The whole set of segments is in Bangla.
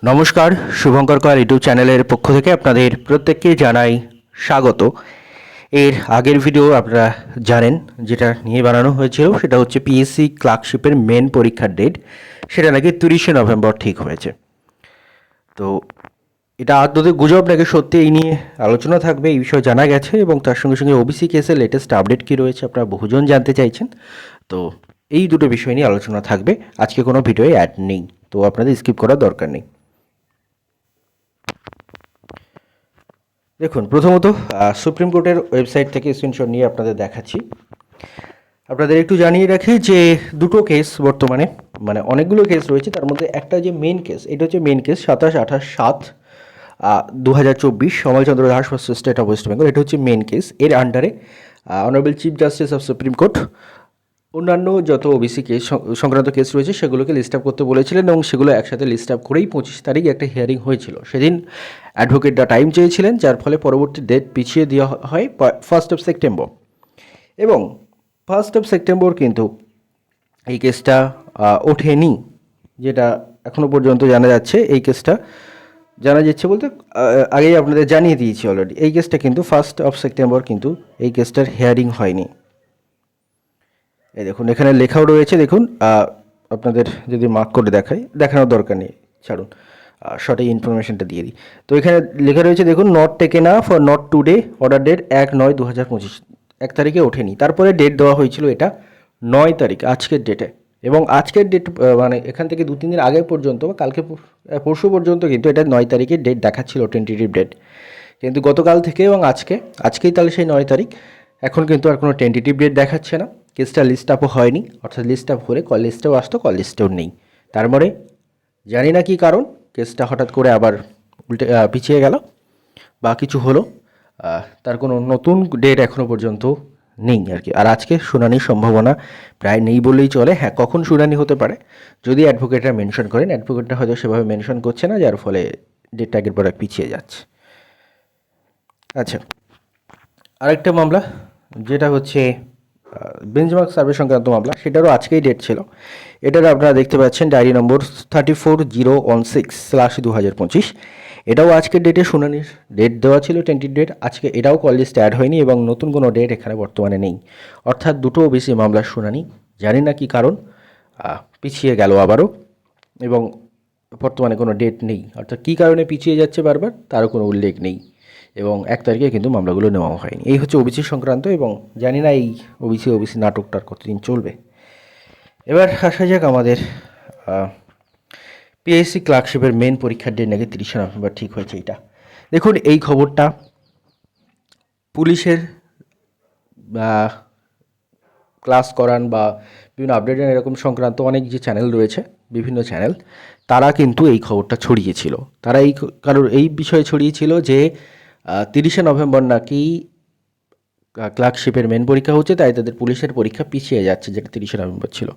নমস্কার, শুভঙ্কর কর ইউটিউব চ্যানেলের পক্ষ থেকে আপনাদের প্রত্যেককে জানাই স্বাগত। এর আগের ভিডিও আপনারা জানেন যেটা নিয়ে বানানো হয়েছিল, সেটা হচ্ছে পিএসসি ক্লার্কশিপের মেন পরীক্ষার ডেট, সেটা নাকি 30শে নভেম্বর ঠিক হয়েছে। তো এটা আদতে গুজব নাকি সত্যি, এই নিয়ে আলোচনা থাকবে, এই বিষয়ে জানা গেছে, এবং তার সঙ্গে সঙ্গে ওবিসি কেসের লেটেস্ট আপডেট কী রয়েছে আপনারা বহুজন জানতে চাইছেন। তো এই দুটো বিষয় নিয়ে আলোচনা থাকবে। আজকে কোনো ভিডিও অ্যাড নেই, তো আপনাদের স্কিপ করার দরকার নেই। দেখুন, প্রথমত সুপ্রিম কোর্টের ওয়েবসাইট থেকে স্ক্রিনশট নিয়ে আপনাদের দেখাচ্ছি। আপনাদের একটু জানিয়ে রাখি যে দুটো কেস বর্তমানে, মানে অনেকগুলো কেস রয়েছে, তার মধ্যে একটা যে মেন কেস, এটা হচ্ছে main case 27/28/7/2024 Samaychandra Das versus state of West Bengal. এটা হচ্ছে মেন কেস। এর আন্ডারে honourable chief justice of supreme court অন্যান্য যত ওবিসি কেস সংক্রান্ত কেস রয়েছে সেগুলোকে লিস্ট আপ করতে বলেছিলেন, এবং সেগুলো একসাথে লিস্ট আপ করেই 25 তারিখ একটা হিয়ারিং হয়েছিল। সেদিন অ্যাডভোকেটরা টাইম চেয়েছিলেন, যার ফলে পরবর্তী ডেট পিছিয়ে দেওয়া হয় 1 সেপ্টেম্বর। এবং 1 সেপ্টেম্বর কিন্তু এই কেসটা ওঠেনি, যেটা এখনও পর্যন্ত জানা যাচ্ছে। এই কেসটা জানা যাচ্ছে বলতে আগেই আপনাদের জানিয়ে দিয়েছি অলরেডি, এই কেসটা কিন্তু 1 সেপ্টেম্বর কিন্তু এই কেসটার হিয়ারিং হয়নি। এই দেখুন, এখানে লেখাও রয়েছে, দেখুন। আপনাদের যদি মার্ক করে দেখানোর দরকার নেই, ছাড়ুন, সঠিক ইনফরমেশনটা দিয়ে দিই। তো এখানে লেখা রয়েছে, দেখুন, not taken up for not today, order date 1/9/2025। 1 তারিখে ওঠেনি, তারপরে ডেট দেওয়া হয়েছিল এটা 9 তারিখ, আজকের ডেটে। এবং আজকের ডেট মানে এখান থেকে 2-3 দিন আগে পর্যন্ত বা কালকে পরশু পর্যন্ত কিন্তু এটা 9 তারিখের ডেট দেখাচ্ছিল, টেন্টেটিভ ডেট। কিন্তু গতকাল থেকে এবং আজকেই তাহলে সেই 9 তারিখ, এখন কিন্তু আর কোনো টেন্টেটিভ ডেট দেখাচ্ছে না। কেসটা লিস্ট আপও হয়নি, অর্থাৎ লিস্ট আপ হলে কল লিস্টেও আসতো, কল লিস্টেও নেই। তার মানে জানি না কী কারণ কেসটা হঠাৎ করে আবার উল্টে পিছিয়ে গেল বা কিছু হলো, তার কোনো নতুন ডেট এখনও পর্যন্ত নেই আর কি। আর আজকে শুনানির সম্ভাবনা প্রায় নেই বললেই চলে। হ্যাঁ, কখন শুনানি হতে পারে যদি অ্যাডভোকেটরা মেনশন করেন, অ্যাডভোকেটরা হয়তো সেভাবে মেনশন করছে না, যার ফলে ডেটটা আগের পর এক পিছিয়ে যাচ্ছে। আচ্ছা, আরেকটা মামলা যেটা হচ্ছে বেঞ্চমার্ক সার্ভে সংক্রান্ত মামলা, সেটারও আজকেই ডেট ছিল। এটার আপনারা দেখতে পাচ্ছেন ডায়েরি নম্বর 34/016/2025। এটাও আজকের ডেটে শুনানির ডেট দেওয়া ছিল, টেন্টেটিভ ডেট। আজকে এটাও কল লিস্টে অ্যাড হয়নি এবং নতুন কোনো ডেট এখানে বর্তমানে নেই। অর্থাৎ দুটো বেশি মামলার শুনানি, জানি না কী কারণ পিছিয়ে গেল আবারও, এবং বর্তমানে কোনো ডেট নেই। অর্থাৎ কী কারণে পিছিয়ে যাচ্ছে বারবার তারও কোনো উল্লেখ নেই, এবং 1 তারিখে কিন্তু মামলাগুলো নেওয়াও হয়নি। এই হচ্ছে ওবিসি সংক্রান্ত, এবং জানি না এই ওবিসি নাটকটার কতদিন চলবে। এবার আসা যাক আমাদের পিএসসি ক্লার্কশিপের মেন পরীক্ষার ডেট নাকি 30শে নভেম্বর ঠিক হয়েছে। এইটা দেখুন, এই খবরটা পুলিশের ক্লাস করান বা বিভিন্ন আপডেট এরকম সংক্রান্ত অনেক যে চ্যানেল রয়েছে, বিভিন্ন চ্যানেল, তারা কিন্তু এই খবরটা ছড়িয়েছিল। তারা এই বিষয়ে ছড়িয়েছিল যে 30শে নভেম্বর নাকি ক্লার্কশিপের মেন পরীক্ষা হচ্ছে, তাই তাদের পুলিশের পরীক্ষা পিছিয়ে যাচ্ছে, যেটা 30শে নভেম্বর ছিল।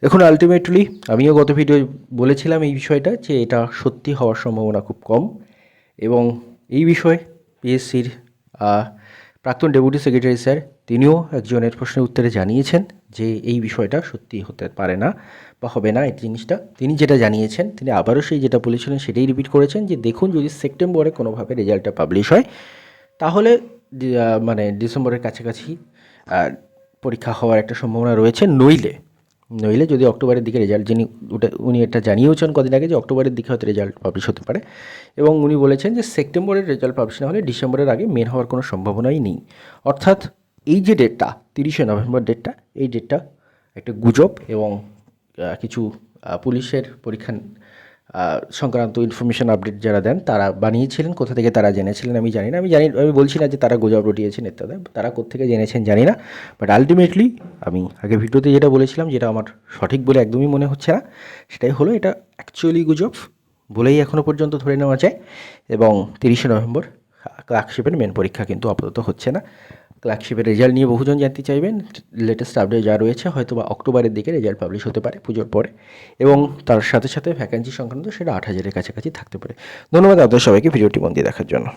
দেখুন, আলটিমেটলি আমিও গত ভিডিও বলেছিলাম এই বিষয়টা, যে এটা সত্যি হওয়ার সম্ভাবনা খুব কম। এবং এই বিষয়ে পিএসসির প্রাক্তন ডেপুটি সেক্রেটারি স্যার, তিনিও একজনের প্রশ্নের উত্তরে জানিয়েছেন যে এই বিষয়টা সত্যি হতে পারে না বা হবে না এই জিনিসটা। তিনি যেটা জানিয়েছেন, তিনি আবারও সেই যেটা বলেছিলেন সেটাই রিপিট করেছেন, যে দেখুন, যদি সেপ্টেম্বরে কোনোভাবে রেজাল্টটা পাবলিশ হয় তাহলে মানে ডিসেম্বরের কাছাকাছি পরীক্ষা হওয়ার একটা সম্ভাবনা রয়েছে। নইলে যদি অক্টোবরের দিকে রেজাল্ট, উনি এটা জানিয়েওছেন কদিন আগে, যে অক্টোবরের দিকে হয়তো রেজাল্ট পাবলিশ হতে পারে। এবং উনি বলেছেন যে সেপ্টেম্বরের রেজাল্ট পাবলিশ না হলে ডিসেম্বরের আগে মেন হওয়ার কোনো সম্ভাবনাই নেই। অর্থাৎ এই যে ডেটটা 30শে নভেম্বর ডেটটা, এই ডেটটা একটা গুজব, এবং কিছু পুলিশের পরীক্ষা সংক্রান্ত ইনফরমেশন আপডেট যারা দেন তারা বানিয়েছিলেন। কোথা থেকে তারা জেনেছিলেন আমি জানি না, আমি বলছি না যে তারা গুজব রটিয়েছেন ইত্যাদি, তারা কোত্থেকে জেনেছেন জানি না। বাট আলটিমেটলি আমি আগে ভিডিওতে যেটা বলেছিলাম, যেটা আমার সঠিক বলে একদমই মনে হচ্ছে না, সেটাই হলো, এটা অ্যাকচুয়ালি গুজব বলেই এখনও পর্যন্ত ধরে নেওয়া যায়। এবং 30শে নভেম্বর ক্লার্কশিপের মেন পরীক্ষা কিন্তু আপাতত হচ্ছে না। ক্লার্কশিপের রেজাল্ট নিয়ে বহুজন জানতে চাইবেন। লেটেস্ট আপডেট যা রয়েছে, হয়তো বা অক্টোবরের দিকে রেজাল্ট পাবলিশ হতে পারে পুজোর পরে, এবং তার সাথে সাথে ভ্যাকেন্সি সংক্রান্ত সেটা 8,000-এর কাছাকাছি থাকতে পারে। ধন্যবাদ আপনাদের সবাইকে ভিডিওটি মন দিয়ে দেখার জন্য।